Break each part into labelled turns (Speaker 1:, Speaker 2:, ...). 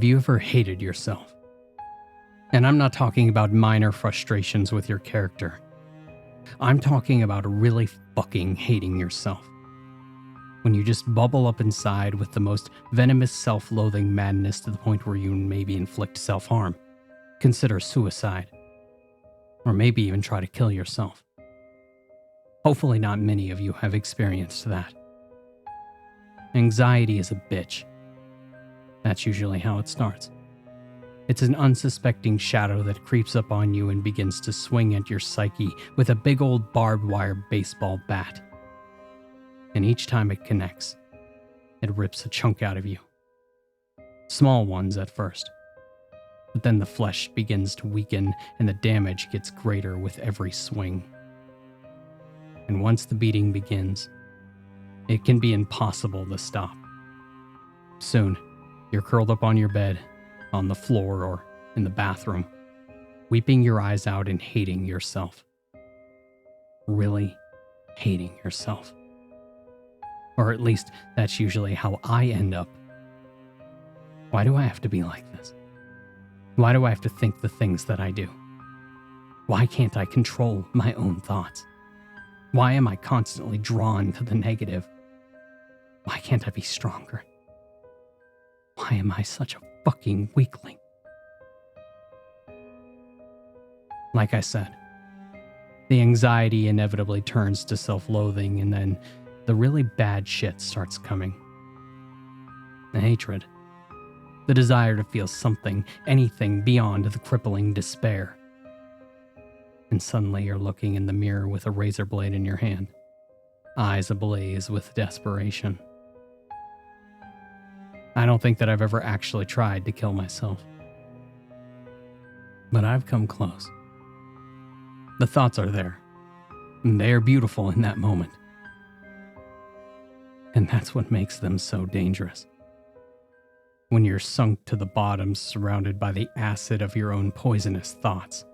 Speaker 1: Have you ever hated yourself? And I'm not talking about minor frustrations with your character. I'm talking about really fucking hating yourself. When you just bubble up inside with the most venomous self-loathing madness to the point where you maybe inflict self-harm, consider suicide, or maybe even try to kill yourself. Hopefully not many of you have experienced that. Anxiety is a bitch. That's usually how it starts. It's an unsuspecting shadow that creeps up on you and begins to swing at your psyche with a big old barbed wire baseball bat. And each time it connects, it rips a chunk out of you. Small ones at first. But then the flesh begins to weaken and the damage gets greater with every swing. And once the beating begins, it can be impossible to stop. Soon, you're curled up on your bed, on the floor, or in the bathroom, weeping your eyes out and hating yourself. Really hating yourself. Or at least, that's usually how I end up. Why do I have to be like this? Why do I have to think the things that I do? Why can't I control my own thoughts? Why am I constantly drawn to the negative? Why can't I be stronger? Why am I such a fucking weakling? Like I said, the anxiety inevitably turns to self-loathing, and then the really bad shit starts coming. The hatred. The desire to feel something, anything beyond the crippling despair. And suddenly you're looking in the mirror with a razor blade in your hand, eyes ablaze with desperation. I don't think that I've ever actually tried to kill myself. But I've come close. The thoughts are there, and they are beautiful in that moment. And that's what makes them so dangerous. When you're sunk to the bottom, surrounded by the acid of your own poisonous thoughts.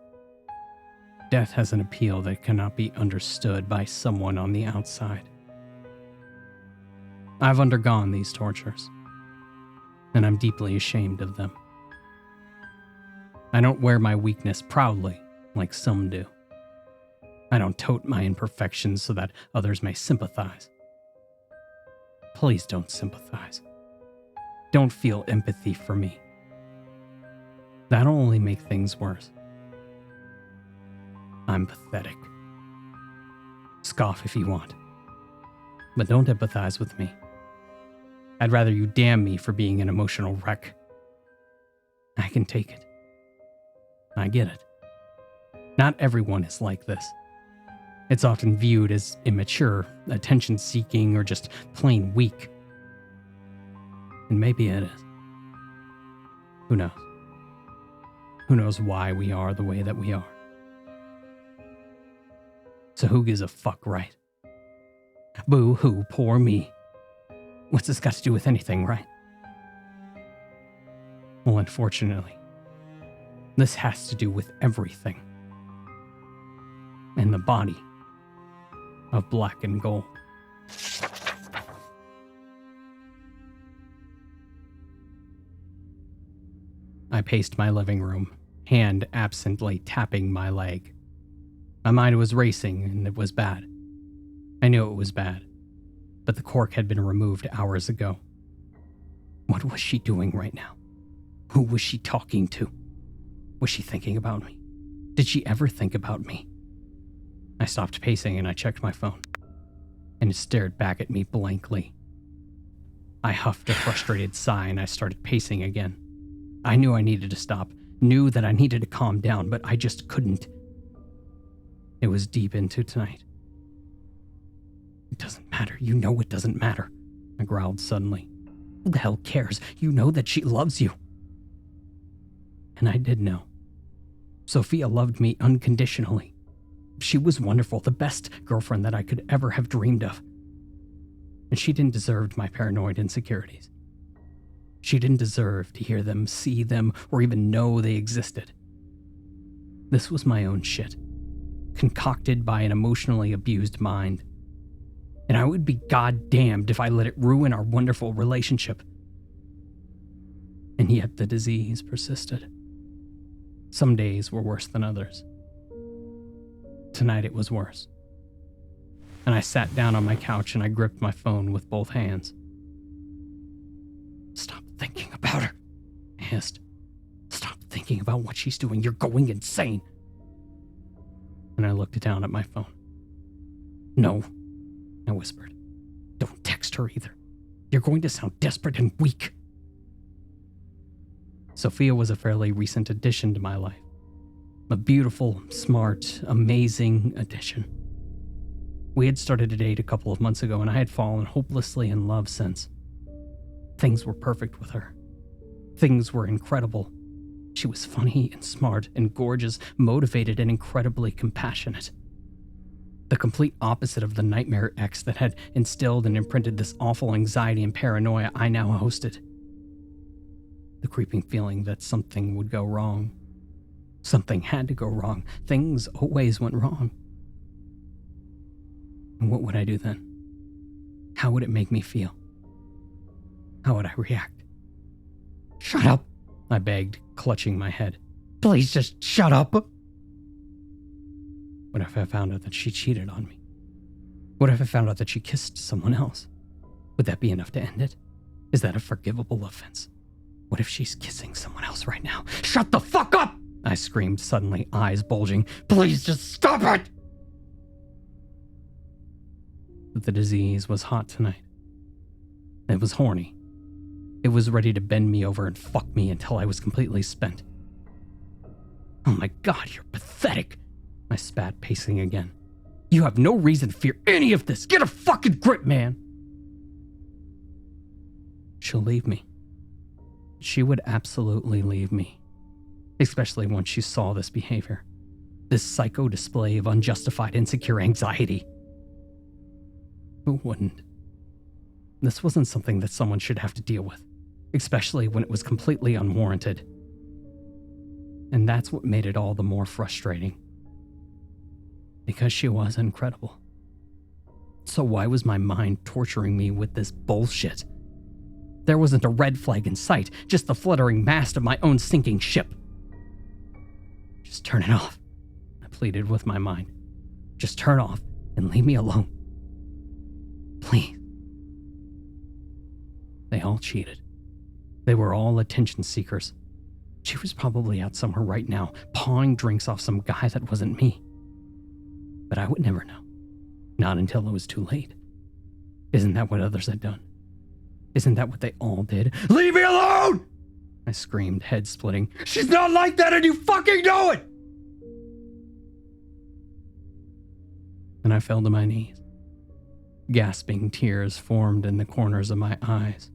Speaker 1: Death has an appeal that cannot be understood by someone on the outside. I've undergone these tortures, and I'm deeply ashamed of them. I don't wear my weakness proudly, like some do. I don't tote my imperfections so that others may sympathize. Please don't sympathize. Don't feel empathy for me. That'll only make things worse. I'm pathetic. Scoff if you want. But don't empathize with me. I'd rather you damn me for being an emotional wreck. I can take it. I get it. Not everyone is like this. It's often viewed as immature, attention-seeking, or just plain weak. And maybe it is. Who knows? Who knows why we are the way that we are? So who gives a fuck, right? Boo-hoo, poor me. What's this got to do with anything, right? Well, unfortunately, this has to do with everything. And the body of Black and Gold. I paced my living room, hand absently tapping my leg. My mind was racing, and it was bad. I knew it was bad, but the cork had been removed hours ago. What was she doing right now? Who was she talking to? Was she thinking about me? Did she ever think about me? I stopped pacing and I checked my phone, and it stared back at me blankly. I huffed a frustrated sigh and I started pacing again. I knew I needed to stop, knew that I needed to calm down, but I just couldn't. It was deep into tonight. It doesn't matter. You know it doesn't matter, I growled suddenly. Who the hell cares? You know that she loves you. And I did know. Sophia loved me unconditionally. She was wonderful, the best girlfriend that I could ever have dreamed of. And she didn't deserve my paranoid insecurities. She didn't deserve to hear them, see them, or even know they existed. This was my own shit, concocted by an emotionally abused mind. And I would be goddamned if I let it ruin our wonderful relationship. And yet the disease persisted. Some days were worse than others. Tonight it was worse. And I sat down on my couch and I gripped my phone with both hands. "Stop thinking about her," I hissed. "Stop thinking about what she's doing. You're going insane." And I looked down at my phone. "No," I whispered. "Don't text her either. You're going to sound desperate and weak." Sophia was a fairly recent addition to my life. A beautiful, smart, amazing addition. We had started to date a couple of months ago, and I had fallen hopelessly in love since. Things were perfect with her. Things were incredible. She was funny and smart and gorgeous, motivated and incredibly compassionate. The complete opposite of the nightmare ex that had instilled and imprinted this awful anxiety and paranoia I now hosted. The creeping feeling that something would go wrong. Something had to go wrong. Things always went wrong. And what would I do then? How would it make me feel? How would I react? "Shut up," I begged, clutching my head. "Please just shut up." What if I found out that she cheated on me? What if I found out that she kissed someone else? Would that be enough to end it? Is that a forgivable offense? What if she's kissing someone else right now? "Shut the fuck up!" I screamed suddenly, eyes bulging. "Please just stop it!" But the disease was hot tonight. It was horny. It was ready to bend me over and fuck me until I was completely spent. "Oh my God, you're pathetic," I spat, pacing again. "You have no reason to fear any of this. Get a fucking grip, man." She'll leave me. She would absolutely leave me. Especially once she saw this behavior. This psycho display of unjustified insecure anxiety. Who wouldn't? This wasn't something that someone should have to deal with. Especially when it was completely unwarranted. And that's what made it all the more frustrating. Because she was incredible. So why was my mind torturing me with this bullshit? There wasn't a red flag in sight, just the fluttering mast of my own sinking ship. "Just turn it off," I pleaded with my mind. "Just turn off and leave me alone. Please." They all cheated. They were all attention seekers. She was probably out somewhere right now, pawing drinks off some guy that wasn't me. But I would never know. Not until it was too late. Isn't that what others had done? Isn't that what they all did? "Leave me alone!" I screamed, head splitting. "She's not like that and you fucking know it!" And I fell to my knees. Gasping tears formed in the corners of my eyes.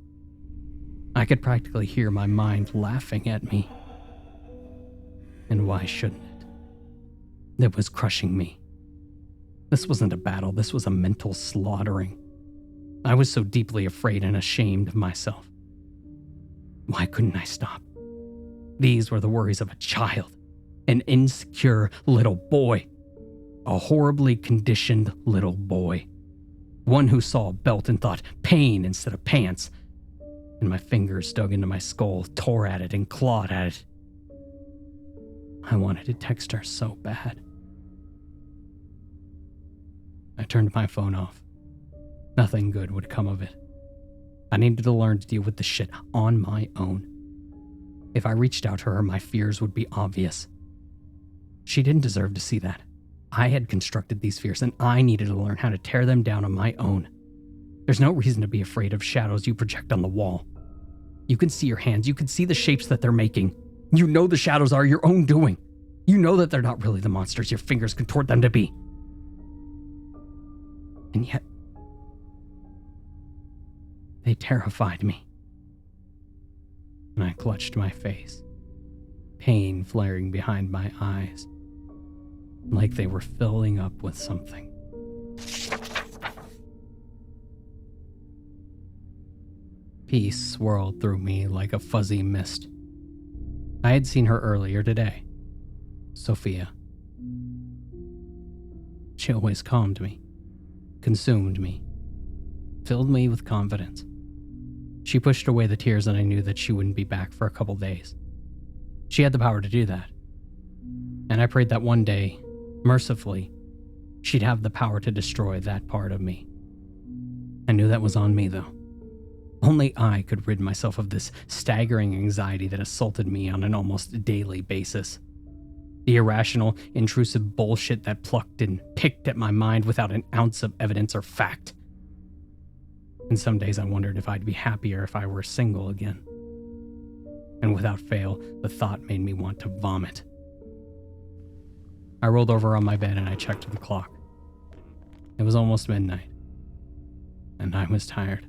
Speaker 1: I could practically hear my mind laughing at me. And why shouldn't it? It was crushing me. This wasn't a battle, this was a mental slaughtering. I was so deeply afraid and ashamed of myself. Why couldn't I stop? These were the worries of a child, an insecure little boy, a horribly conditioned little boy, one who saw a belt and thought pain instead of pants, and my fingers dug into my skull, tore at it and clawed at it. I wanted to text her so bad. I turned my phone off. Nothing good would come of it. I needed to learn to deal with this shit on my own. If I reached out to her, my fears would be obvious. She didn't deserve to see that. I had constructed these fears, and I needed to learn how to tear them down on my own. There's no reason to be afraid of shadows you project on the wall. You can see your hands. You can see the shapes that they're making. You know the shadows are your own doing. You know that they're not really the monsters your fingers contort them to be. And yet, they terrified me. And I clutched my face, pain flaring behind my eyes, like they were filling up with something. Peace swirled through me like a fuzzy mist. I had seen her earlier today. Sophia. She always calmed me, consumed me, filled me with confidence. She pushed away the tears and I knew that she wouldn't be back for a couple days. She had the power to do that. And I prayed that one day, mercifully, she'd have the power to destroy that part of me. I knew that was on me, though. Only I could rid myself of this staggering anxiety that assaulted me on an almost daily basis. The irrational, intrusive bullshit that plucked and picked at my mind without an ounce of evidence or fact. And some days I wondered if I'd be happier if I were single again. And without fail, the thought made me want to vomit. I rolled over on my bed and I checked the clock. It was almost midnight. And I was tired.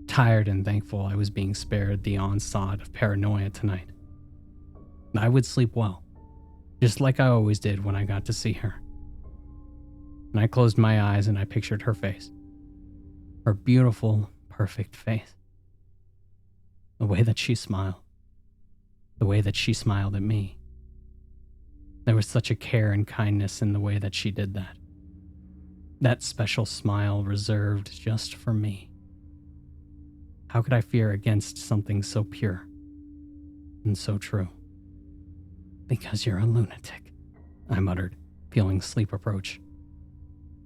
Speaker 1: Tired and thankful I was being spared the onslaught of paranoia tonight. I would sleep well, just like I always did when I got to see her. And I closed my eyes and I pictured her face. Her beautiful, perfect face. The way that she smiled. The way that she smiled at me. There was such a care and kindness in the way that she did that. That special smile reserved just for me. How could I fear against something so pure and so true? Because you're a lunatic, I muttered, feeling sleep approach.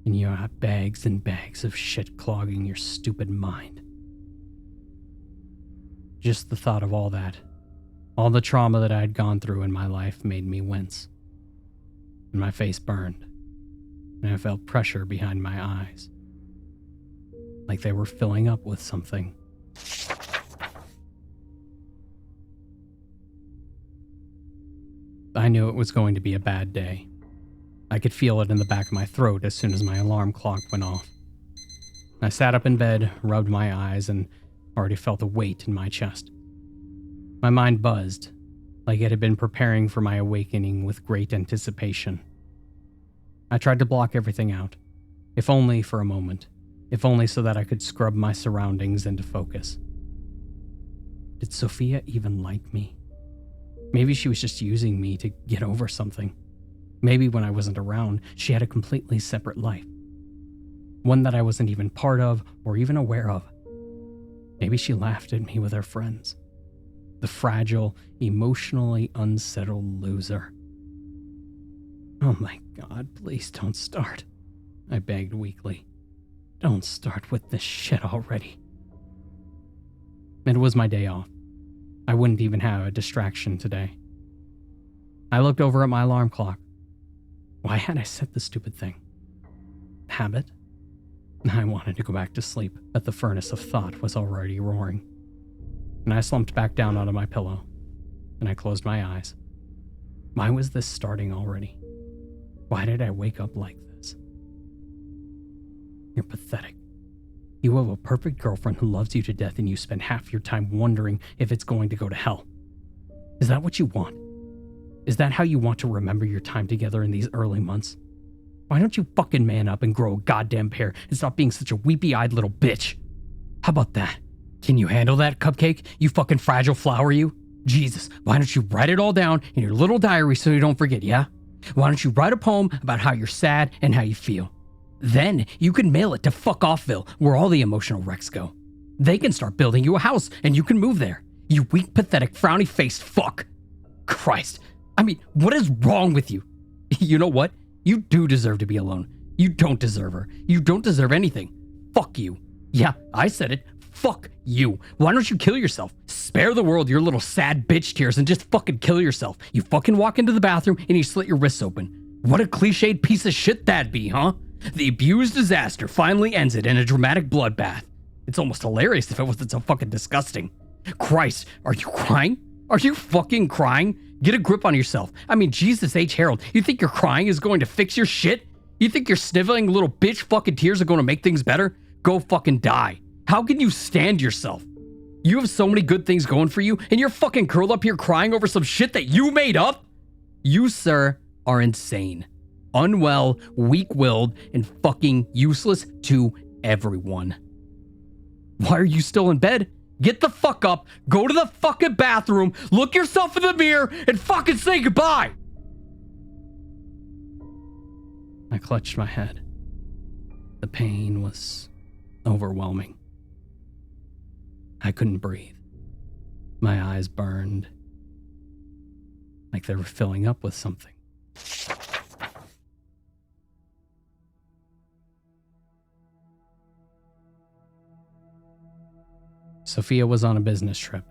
Speaker 1: And you have bags and bags of shit clogging your stupid mind. Just the thought of all that, all the trauma that I had gone through in my life made me wince. And my face burned, and I felt pressure behind my eyes, like they were filling up with something. I knew it was going to be a bad day. I could feel it in the back of my throat as soon as my alarm clock went off. I sat up in bed, rubbed my eyes, and already felt a weight in my chest. My mind buzzed, like it had been preparing for my awakening with great anticipation. I tried to block everything out, if only for a moment, if only so that I could scrub my surroundings into focus. Did Sophia even like me? Maybe she was just using me to get over something. Maybe when I wasn't around, she had a completely separate life. One that I wasn't even part of or even aware of. Maybe she laughed at me with her friends. The fragile, emotionally unsettled loser. Oh my God, please don't start, I begged weakly. Don't start with this shit already. It was my day off. I wouldn't even have a distraction today. I looked over at my alarm clock. Why had I set the stupid thing? Habit? I wanted to go back to sleep, but the furnace of thought was already roaring. And I slumped back down onto my pillow, and I closed my eyes. Why was this starting already? Why did I wake up like this? You're pathetic. You have a perfect girlfriend who loves you to death and you spend half your time wondering if it's going to go to hell. Is that what you want? Is that how you want to remember your time together in these early months? Why don't you fucking man up and grow a goddamn pair and stop being such a weepy-eyed little bitch? How about that? Can you handle that, Cupcake? You fucking fragile flower, you? Jesus, why don't you write it all down in your little diary so you don't forget, yeah? Why don't you write a poem about how you're sad and how you feel? Then you can mail it to Fuck Offville, where all the emotional wrecks go. They can start building you a house, and you can move there. You weak, pathetic, frowny-faced fuck. Christ. I mean, what is wrong with you? You know what? You do deserve to be alone. You don't deserve her. You don't deserve anything. Fuck you. Yeah, I said it. Fuck you. Why don't you kill yourself? Spare the world your little sad bitch tears and just fucking kill yourself. You fucking walk into the bathroom and you slit your wrists open. What a cliched piece of shit that'd be, huh? The abused disaster finally ends it in a dramatic bloodbath. It's almost hilarious if it wasn't so fucking disgusting. Christ, are you crying? Are you fucking crying? Get a grip on yourself. I mean, Jesus H. Harold, you think your crying is going to fix your shit? You think your sniveling little bitch fucking tears are going to make things better? Go fucking die. How can you stand yourself? You have so many good things going for you, and you're fucking curled up here crying over some shit that you made up? You, sir, are insane. Unwell, weak-willed, and fucking useless to everyone. Why are you still in bed? Get the fuck up, go to the fucking bathroom, look yourself in the mirror, and fucking say goodbye! I clutched my head. The pain was overwhelming. I couldn't breathe. My eyes burned, like they were filling up with something. Sophia was on a business trip.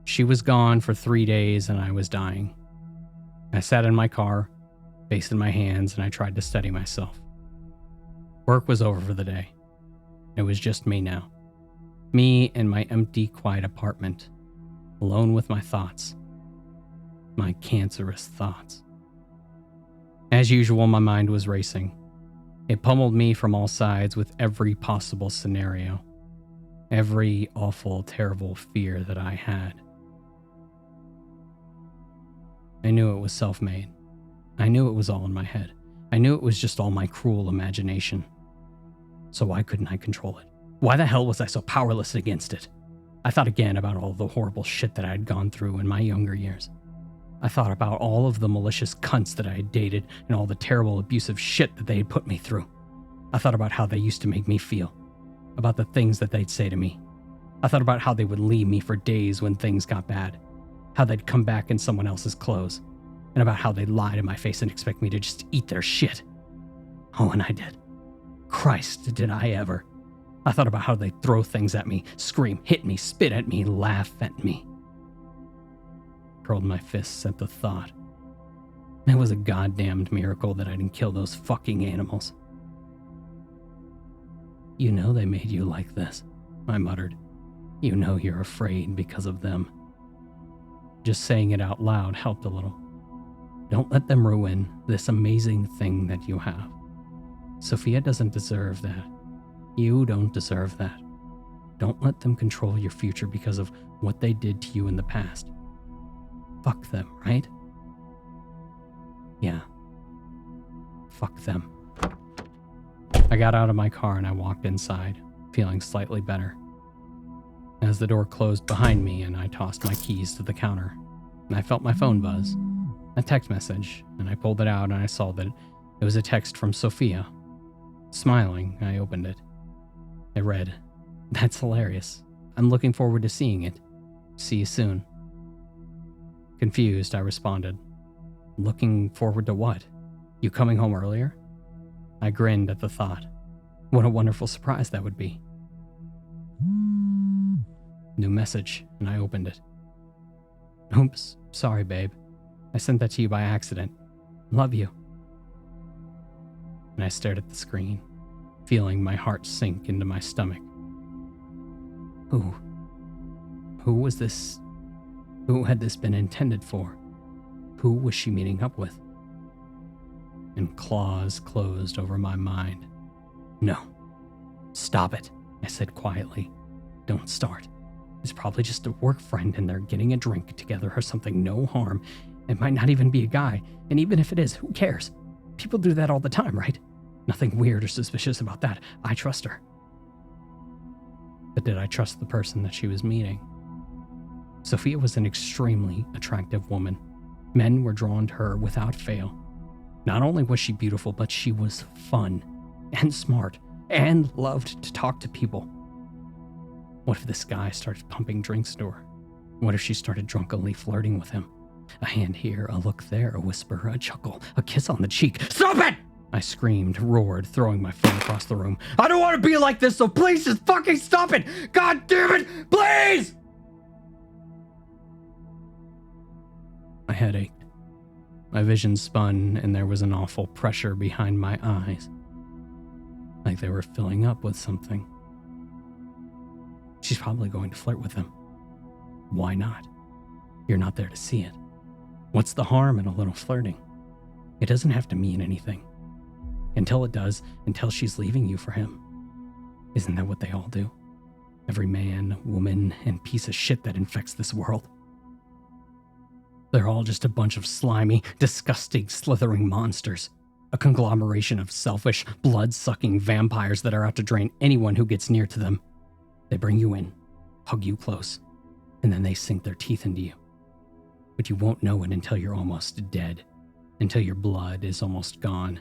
Speaker 1: She was gone for 3 days and I was dying. I sat in my car, face in my hands, and I tried to steady myself. Work was over for the day. It was just me now. Me in my empty, quiet apartment, alone with my thoughts. My cancerous thoughts. As usual, my mind was racing. It pummeled me from all sides with every possible scenario. Every awful, terrible fear that I had. I knew it was self-made. I knew it was all in my head. I knew it was just all my cruel imagination. So why couldn't I control it? Why the hell was I so powerless against it? I thought again about all the horrible shit that I had gone through in my younger years. I thought about all of the malicious cunts that I had dated and all the terrible abusive shit that they had put me through. I thought about how they used to make me feel. About the things that they'd say to me. I thought about how they would leave me for days when things got bad. How they'd come back in someone else's clothes. And about how they'd lie to my face and expect me to just eat their shit. Oh, and I did. Christ, did I ever. I thought about how they'd throw things at me, scream, hit me, spit at me, laugh at me. Curled my fists at the thought. It was a goddamned miracle that I didn't kill those fucking animals. You know they made you like this, I muttered. You know you're afraid because of them. Just saying it out loud helped a little. Don't let them ruin this amazing thing that you have. Sophia doesn't deserve that. You don't deserve that. Don't let them control your future because of what they did to you in the past. Fuck them, right? Yeah. Fuck them. I got out of my car and I walked inside, feeling slightly better. As the door closed behind me and I tossed my keys to the counter, and I felt my phone buzz. A text message, and I pulled it out and I saw that it was a text from Sophia. Smiling, I opened it. It read, "That's hilarious. I'm looking forward to seeing it. See you soon." Confused, I responded, "Looking forward to what? You coming home earlier?" I grinned at the thought. What a wonderful surprise that would be. New message, and I opened it. "Oops, sorry, babe. I sent that to you by accident. Love you." And I stared at the screen, feeling my heart sink into my stomach. Who was this? Who had this been intended for? Who was she meeting up with? And claws closed over my mind. No. Stop it, I said quietly. Don't start. It's probably just a work friend and they're getting a drink together or something, no harm. It might not even be a guy, and even if it is, who cares? People do that all the time, right? Nothing weird or suspicious about that. I trust her. But did I trust the person that she was meeting? Sophia was an extremely attractive woman. Men were drawn to her without fail. Not only was she beautiful, but she was fun and smart and loved to talk to people. What if this guy started pumping drinks to her? What if she started drunkenly flirting with him? A hand here, a look there, a whisper, a chuckle, a kiss on the cheek. Stop it! I screamed, roared, throwing my phone across the room. I don't want to be like this, so please just fucking stop it! God damn it! Please! My head ached. My vision spun, and there was an awful pressure behind my eyes. Like they were filling up with something. She's probably going to flirt with him. Why not? You're not there to see it. What's the harm in a little flirting? It doesn't have to mean anything. Until it does, until she's leaving you for him. Isn't that what they all do? Every man, woman, and piece of shit that infects this world. They're all just a bunch of slimy, disgusting, slithering monsters. A conglomeration of selfish, blood-sucking vampires that are out to drain anyone who gets near to them. They bring you in, hug you close, and then they sink their teeth into you. But you won't know it until you're almost dead, until your blood is almost gone,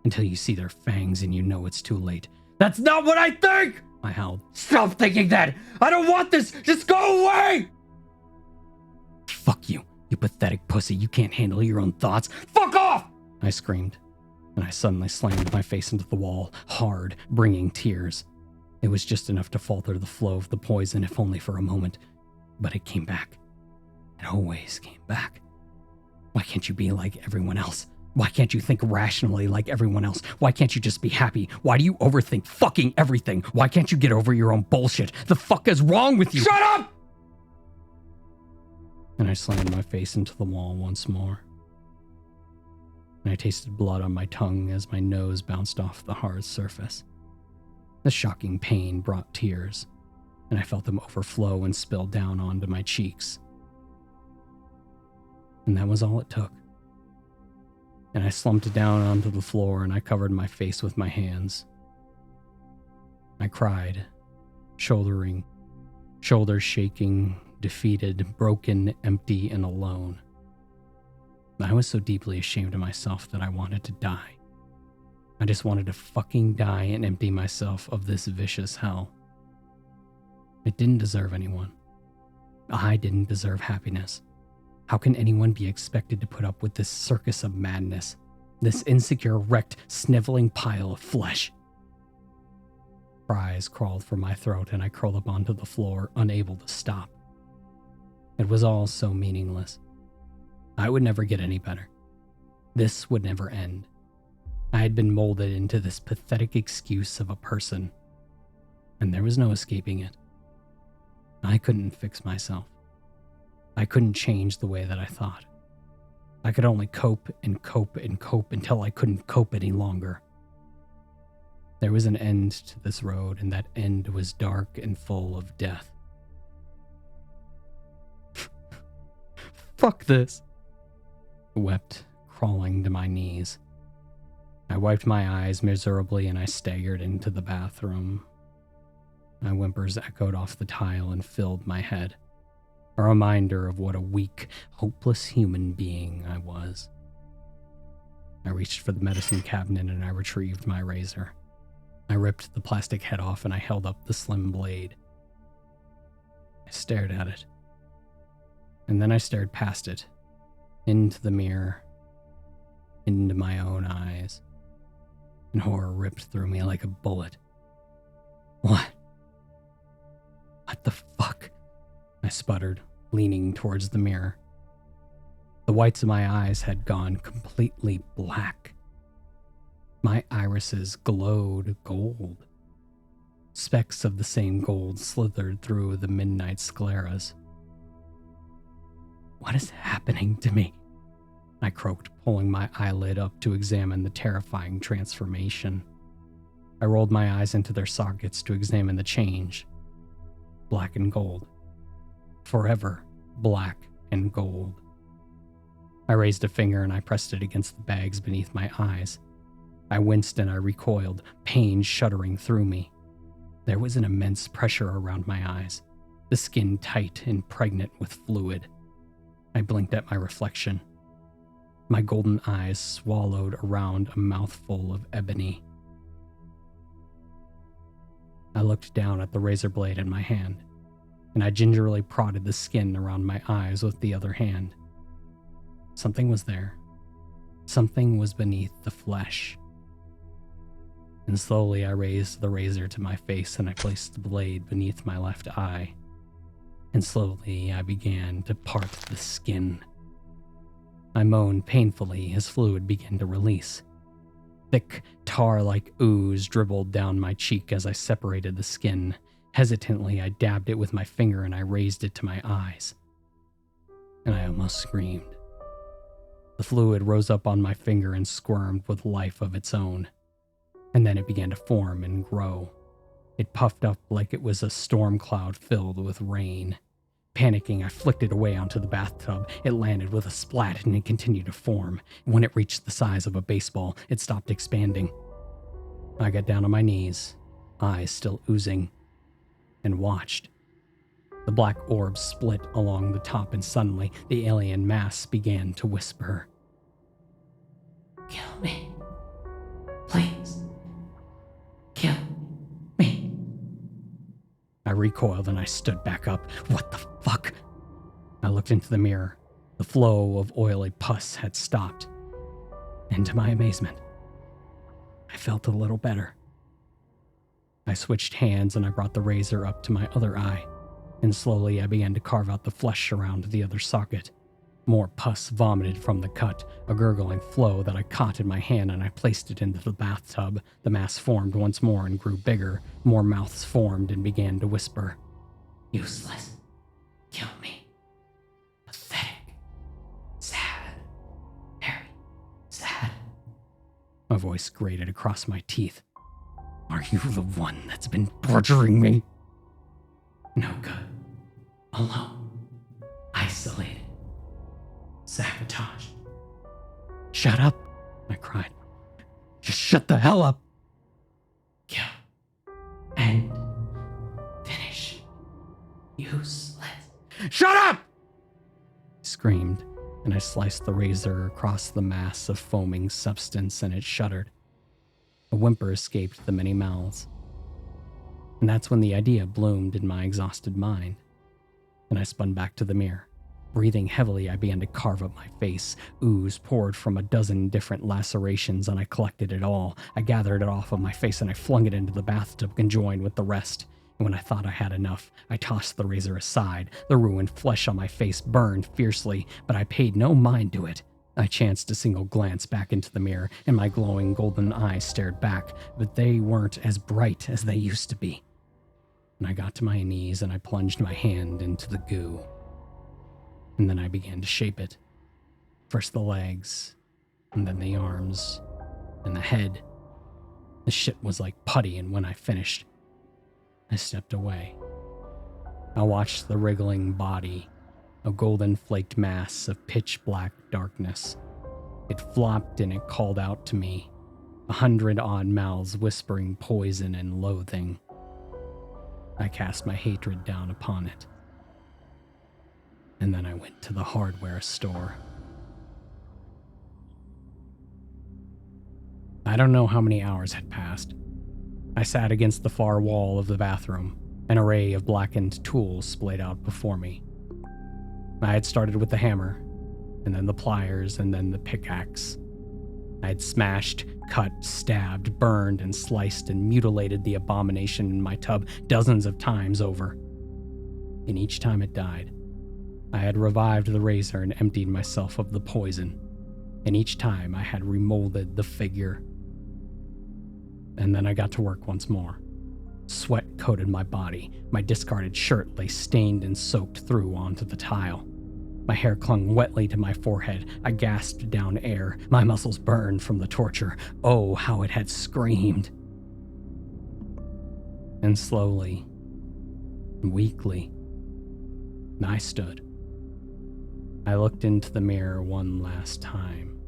Speaker 1: until you see their fangs and you know it's too late. That's not what I think! I howled. Stop thinking that! I don't want this! Just go away! Fuck you, you pathetic pussy. You can't handle your own thoughts. Fuck off! I screamed, and I suddenly slammed my face into the wall, hard, bringing tears. It was just enough to falter the flow of the poison, if only for a moment. But it came back. It always came back. Why can't you be like everyone else? Why can't you think rationally like everyone else? Why can't you just be happy? Why do you overthink fucking everything? Why can't you get over your own bullshit? The fuck is wrong with you? Shut up! And I slammed my face into the wall once more. And I tasted blood on my tongue as my nose bounced off the hard surface. The shocking pain brought tears, and I felt them overflow and spill down onto my cheeks. And that was all it took. And I slumped down onto the floor and I covered my face with my hands. I cried, shoulders shaking, defeated, broken, empty, and alone. I was so deeply ashamed of myself that I wanted to die. I just wanted to fucking die and empty myself of this vicious hell. It didn't deserve anyone. I didn't deserve happiness. How can anyone be expected to put up with this circus of madness? This insecure, wrecked, sniveling pile of flesh? Cries crawled from my throat and I curled up onto the floor, unable to stop. It was all so meaningless. I would never get any better. This would never end. I had been molded into this pathetic excuse of a person, and there was no escaping it. I couldn't fix myself. I couldn't change the way that I thought. I could only cope and cope and cope until I couldn't cope any longer. There was an end to this road, and that end was dark and full of death. Fuck this, I wept, crawling to my knees. I wiped my eyes miserably and I staggered into the bathroom. My whimpers echoed off the tile and filled my head, a reminder of what a weak, hopeless human being I was. I reached for the medicine cabinet and I retrieved my razor. I ripped the plastic head off and I held up the slim blade. I stared at it. And then I stared past it, into the mirror, into my own eyes. And horror ripped through me like a bullet. What? What the fuck? I sputtered, leaning towards the mirror. The whites of my eyes had gone completely black. My irises glowed gold. Specks of the same gold slithered through the midnight scleras. What is happening to me? I croaked, pulling my eyelid up to examine the terrifying transformation. I rolled my eyes into their sockets to examine the change. Black and gold. Forever black and gold. I raised a finger and I pressed it against the bags beneath my eyes. I winced and I recoiled, pain shuddering through me. There was an immense pressure around my eyes, the skin tight and pregnant with fluid. I blinked at my reflection. My golden eyes swallowed around a mouthful of ebony. I looked down at the razor blade in my hand, and I gingerly prodded the skin around my eyes with the other hand. Something was there. Something was beneath the flesh. And slowly I raised the razor to my face and I placed the blade beneath my left eye. And slowly I began to part the skin. I moaned painfully as fluid began to release. Thick, tar-like ooze dribbled down my cheek as I separated the skin. Hesitantly, I dabbed it with my finger and I raised it to my eyes. And I almost screamed. The fluid rose up on my finger and squirmed with life of its own. And then it began to form and grow. It puffed up like it was a storm cloud filled with rain. Panicking, I flicked it away onto the bathtub. It landed with a splat and it continued to form. When it reached the size of a baseball, it stopped expanding. I got down on my knees, eyes still oozing, and watched. The black orb split along the top and suddenly the alien mass began to whisper.
Speaker 2: Kill me. Please. Kill me.
Speaker 1: I recoiled and I stood back up. What the fuck? I looked into the mirror. The flow of oily pus had stopped. And to my amazement, I felt a little better. I switched hands and I brought the razor up to my other eye, and slowly I began to carve out the flesh around the other socket. More pus vomited from the cut, a gurgling flow that I caught in my hand, and I placed it into the bathtub. The mass formed once more and grew bigger. More mouths formed and began to whisper. Useless. Kill me. Pathetic. Sad. Very sad. My voice grated across my teeth. Are you the one that's been torturing me? No good. Alone. Isolated. Sabotage. Shut up, I cried. Just shut the hell up. Kill. End. Finish. Useless. Shut up! I screamed, and I sliced the razor across the mass of foaming substance, and it shuddered. A whimper escaped the many mouths. And that's when the idea bloomed in my exhausted mind, and I spun back to the mirror. Breathing heavily, I began to carve up my face. Ooze poured from a dozen different lacerations, and I collected it all. I gathered it off of my face, and I flung it into the bathtub, conjoined with the rest. And when I thought I had enough, I tossed the razor aside. The ruined flesh on my face burned fiercely, but I paid no mind to it. I chanced a single glance back into the mirror, and my glowing golden eyes stared back, but they weren't as bright as they used to be. And I got to my knees, and I plunged my hand into the goo. And then I began to shape it. First the legs, and then the arms, and the head. The shit was like putty, and when I finished, I stepped away. I watched the wriggling body, a golden flaked mass of pitch black darkness. It flopped and it called out to me, 100 odd mouths whispering poison and loathing. I cast my hatred down upon it. And then I went to the hardware store. I don't know how many hours had passed. I sat against the far wall of the bathroom, an array of blackened tools splayed out before me. I had started with the hammer, and then the pliers, and then the pickaxe. I had smashed, cut, stabbed, burned, and sliced and mutilated the abomination in my tub dozens of times over. And each time it died, I had revived the razor and emptied myself of the poison, and each time I had remolded the figure. And then I got to work once more. Sweat coated my body. My discarded shirt lay stained and soaked through onto the tile. My hair clung wetly to my forehead. I gasped down air. My muscles burned from the torture. Oh, how it had screamed. And slowly, weakly, I stood. I looked into the mirror one last time.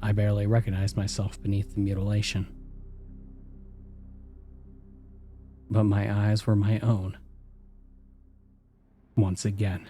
Speaker 1: I barely recognized myself beneath the mutilation. But my eyes were my own. Once again.